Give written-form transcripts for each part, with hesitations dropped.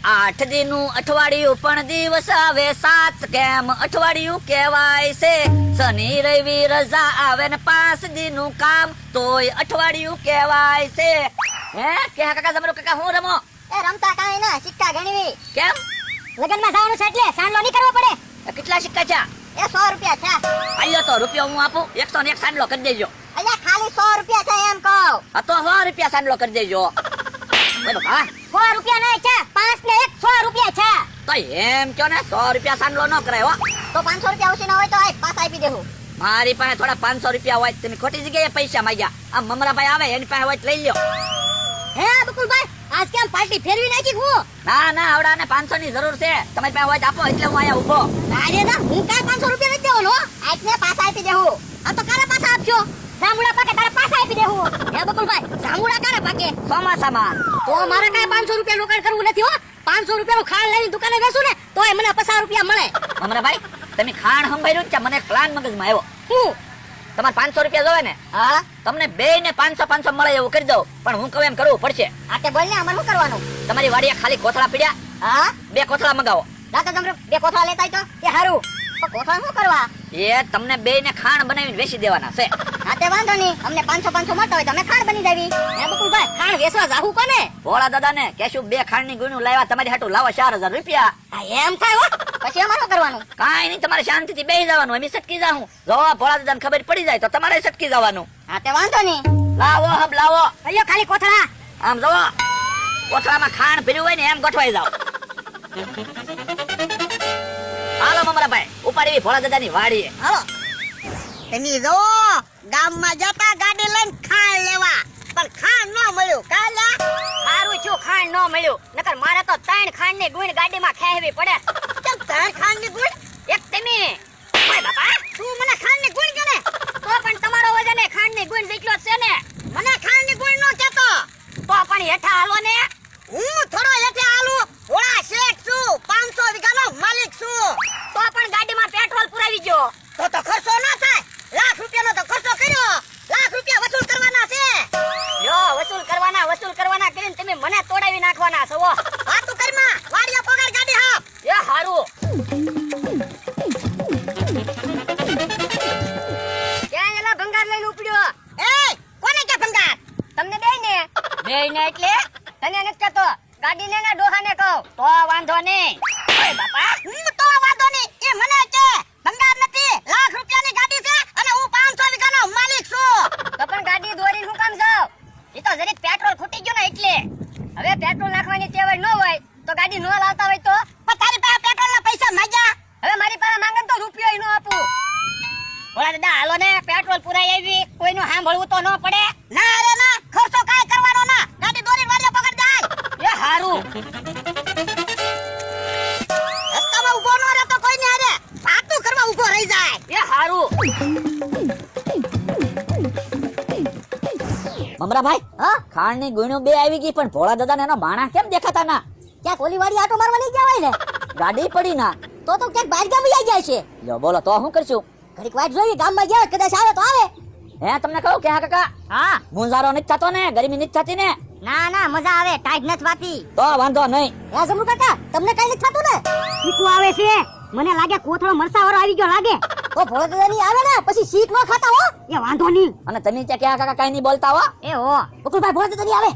8 દીનું અઠવાડિયું પણ દિવસ આવે 7 કેમ અઠવાડિયું કહેવાય છે શનિ રવિ રજા આવે ને 5 દીનું કામ તોય અઠવાડિયું કહેવાય છે હે કે કાકા જમરો કાકા હું રમો એ રમતા કાંઈ ના સિક્કા ગણવી કેમ લગનમાં જવાનું છે એટલે સાંડલો નહીં કરવો પડે કેટલા સિક્કા છે એ 100 રૂપિયા છે આલ્યો તો રૂપિયો હું આપું 101 સાંડલો કરી દેજો અલ્યા ખાલી 100 રૂપિયા છે એમ કહું આ તો 100 રૂપિયા સાંડલો કરી દેજો બોલો હા 100 રૂપિયા નહીં છે 5 ને 100 રૂપિયા છે તો એમ કયો ને 100 રૂપિયા સાંડલો ન કરાય હો તો 500 રૂપિયા ઓછી ના હોય તો આ પાછા આપી દેવું મારી પાસે થોડા 500 રૂપિયા હોય તમે ખોટી જગ્યાએ પૈસા માંગ્યા આ મમરાભાઈ આવે એની પાસે હોય તો લઈ લ્યો હે બકુલભાઈ આજ કેમ પાર્ટી ફેરવી નાખી હું ના ના આવડાને 500 ની જરૂર છે તમારી પાસે હોય તો આપો એટલે હું અહીંયા ઊભો અરે ના હું કાંઈ 500 રૂપિયા નથી દેવાનો આજને પાછા આપી દેવું આ તો કાલે પાછા આપજો જાંબુડા પાકે તારે પાછા આપી દેવું હે બકુલભાઈ જાંબુડા કાલે પાકે ચોમાસામાં તો મારે કાંઈ 500 રૂપિયા રોકાણ કરવું નથી હો 500 રૂપિયાનું ખાણ લઈને દુકાને બેસું ને તોય મને 50 રૂપિયા મળે મમરાભાઈ તમે ખાણ સંભાળ્યું છે મને પ્લાન મગજમાં આવ્યો હું તમારે 500 રૂપિયા જોવે ને હા તમને બે ને 500 મળે એવું કરી દઉં પણ હું કહું એમ કરવું પડશે આ તે બોલ ને અમારે શું કરવાનું તમારી વાડીએ ખાલી કોથળા પડ્યા હા 2 કોથળા મગાવો દાદા તમને બે કોથળા લેતા તો કે હારું તો કોથળા શું કરવા એ તમને બે ને ખાણ બનાવીને વેચી દેવાના છે હા તે વાંધો નહીં અમને 500 મળતા હોય તો અમે ખાણ બની જાવી હે બકુલભાઈ ખાણ વેચવા જાવું કોને ભોળા દાદા ને કેશું 2 ખાંડની ગુણું લાવ્યા તમારી હાટુ લાવો 4000 રૂપિયા આ એમ થાય હો પછી અમારે શું કરવાનું કાંઈ નહીં તમારે શાંતિથી બેસી જવાનું અમે સટકી જાઉં જો ભોળા દાદાને ખબર પડી જાય તો તમારે સટકી જવાનું હા તે વાંધો નહીં લાવો હબ લાવો અલ્યો ખાલી કોથળા આમ જો કોથળામાં ખાણ ભર્યું હોય ને એમ ગોઠવાઈ જાવ હાલો મમરાભાઈ ઉપાડી ભોળા દાદાની વાડીએ હાલો તમે જો ગામમાં જતા ગાડી લઈને ખાણ લેવા પણ ખાણ ન મળ્યું કાલે મારું શું ખાંડ ન મળ્યું નકર મારે તો 3 ખાંડની ગુણ ગાડીમાં ખેહવી પડે કેમ તાર ખાંડની ગુણ એક તમે ઓય બાપા તું મને ખાંડની ગુણ કે ને તો પણ તમારો વજને ખાંડની ગુણ જેટલો જ છે ને મને ખાંડની ગુણ નો કેતો તો પણ હેઠા હાલો ને હું થોડો હેઠે આલુ ઓળા શેઠ છું 500 વીઘાનો માલિક છું તો પણ ગાડીમાં પેટ્રોલ પુરાવી ગયો તો ખર્ચો ના થાય લાખ રૂપિયાનો તો ખર્ચો કર્યો લાખ રૂપિયા વસૂલ કરવાના છે જો વસૂલ કરવાના કરીને તમે મને તોડાવી નાખવાના છો વાતું કરમાં વાડિયા પગાર ગાડી હાપ એ હારું ક્યાં એલા ભંગાર લઈને ઉપડ્યો એ કોને કે ભંગાર તમને બેયને એટલે તને નથી કહેતો ગાડી લેને ડોહાને કહું તો વાંધો નહીં ઓય બાપા તો વાંધો નહીં એ મને કે ભંગાર નથી લાખ રૂપિયાની ગાડી છે અને હું 500 વીઘાનો માલિક છું તો પણ ગાડી દોરીને હું કામ જાવ ઈ તો જરીક પેટ્રોલ ખૂટી ગયો ને એટલે હવે પેટ્રોલ નાખવાની ટેવ ન હોય તો ગાડી ન લાવતા હોય તો પણ તારી પાસે પેટ્રોલના પૈસા માંગ્યા હવે મારી પાસે માંગે તો રૂપિયો ન આપું ભોળા દાદા હાલો ને પેટ્રોલ પુરાઈ આવી કોઈનું સાંભળવું તો ન પડે ના રે ના ખર્ચો કાઈ કરવાનો ના ગાડી દોરીને વાડિયા પકડ જાય એ હારું રસ્તામાં ઊભો ન રહે તો કોઈને હારે વાતું કરવા ઊભો રહી જાય એ હારું મમરાભાઈ હા ખાંડની ગુણ્યો 2 આવી ગઈ પણ ભોળા દાદાને એનો માણા કેમ દેખાતા ના ક્યાંક ઓલી વાડી આટો મારવા નહીં ગયા હોય ને ગાડી પડી ના તો ક્યાંક બહાર ગામ વયા જાય છે લો બોલો તો હું કરશું ઘડીક વાટ જોઈ ગામમાં જાય કદાચ આવે તો આવે હે તમને કહું કે હા કાકા હા મુંજારો નથી થતો ને ગરમી નથી થતી ને ના ના મજા આવે ટાઈટ નથી વાતી તો વાંધો નહીં હે જમરૂ કાકા તમને કઈ નથી થતું ને શીકું આવે છે મને લાગે કોથળો મરસાવાળો આવી ગયો લાગે ઓ ભોળાદાદાની આવે ને પછી શીક ન ખાતા હો એ વાંધો નહીં અને તમે ત્યાં કે હા કાકા કઈ નહીં બોલતા હો એ હો બકુલભાઈ ભોળાદાદાની આવે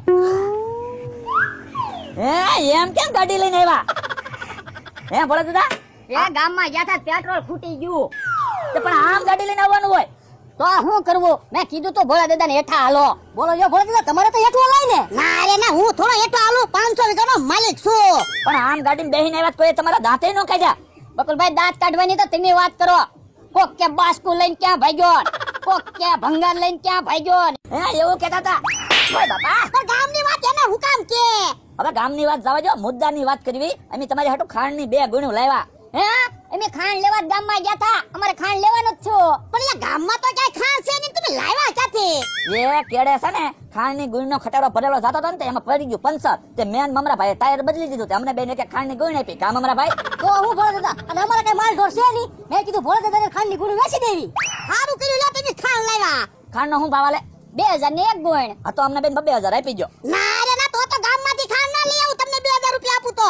હે એમ કેમ ગાડી લઈને આવ્યા હે ભોળા દાદા એ ગામમાં ગયા હતા પેટ્રોલ ખૂટી ગયું તો પણ આમ ગાડી લઈને આવવાનું હોય તો શું કરવું મેં કીધું તો ભોળાદાદાને હેઠા હાલો બોલો જો ભોળાદાદા તમારે તો હેઠું હલાય ને ના રે ના હું થોડો હેઠો હાલું 500 વીઘાનો માલિક છું પણ આમ ગાડીમાં બેહીને આવ્યા તો એ તમારા દાંતે ન કાઢ્યા બકુલભાઈ દાંત કાઢવાની તો તમે વાત કરો કોક કે બાસ્કુ લઈને ક્યાં ભાગ્યો કોક કે ભંગાર લઈને ક્યાં ભાગ્યો હે એવું કહેતા હતા ઓય બાપા પણ ગામની વાત એને હું કામ કે હવે ગામની વાત જવા જો મુદ્દાની વાત કરવી અમે તમારી હાટુ ખાંડની 2 ગુણ્યું લાવ્યા હે અમે ખાંડ લેવા ગામમાં ગયા હતા અમારે ખાંડ લેવાનું જ છો પણ એ ગામમાં તો ક્યાંય ખાંડ છે નહીં તમે લાવ્યા ક્યાંથી એ કેડે છે ને ખાંડની ગુણનો ખટારો ભરેલો જાતો હતો ને એમાં પડી ગયું પંચર તે મેન મમરાભાઈ ટાયર બદલી દીધું તે અમને બેને કે ખાંડની ગુણ આપી કા મમરાભાઈ તો હું ભોળાદાદા અને અમારે કઈ માલ ઢોર છે નહીં મેં કીધું ભોળાદાદાને ખાંડની ગુણ વેચી દેવી સારું કર્યું લે તમે ખાંડ લાવ્યા ખાંડનો હું ભાવ આલે 2000 ને એક ગુણ આ તો અમને બેન 2000 આપી ગયો ના રે ના તો ગામમાંથી ખાંડ ના લઈ આવું તમને 2000 રૂપિયા આપું તો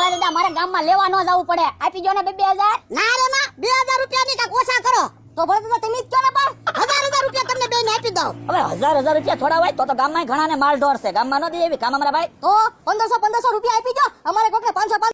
ભોળા દાદા મારે ગામમાં લેવા ન જવું પડે આપી જો ને 2000 ના રે ના 2000 રૂપિયા ની કાક ઓછા કરો તો ભોળા દાદા તમે જ કહો ને પણ 1000 રૂપિયા તમને બેને આપી દઉં હવે 1000 રૂપિયા થોડા હોય તો ગામમાં ઘણા ને માલ ઢોર છે ગામમાં ન દે એવી કામ અમારા ભાઈ તો 1500 રૂપિયા આપી દો અમારે કોકને 500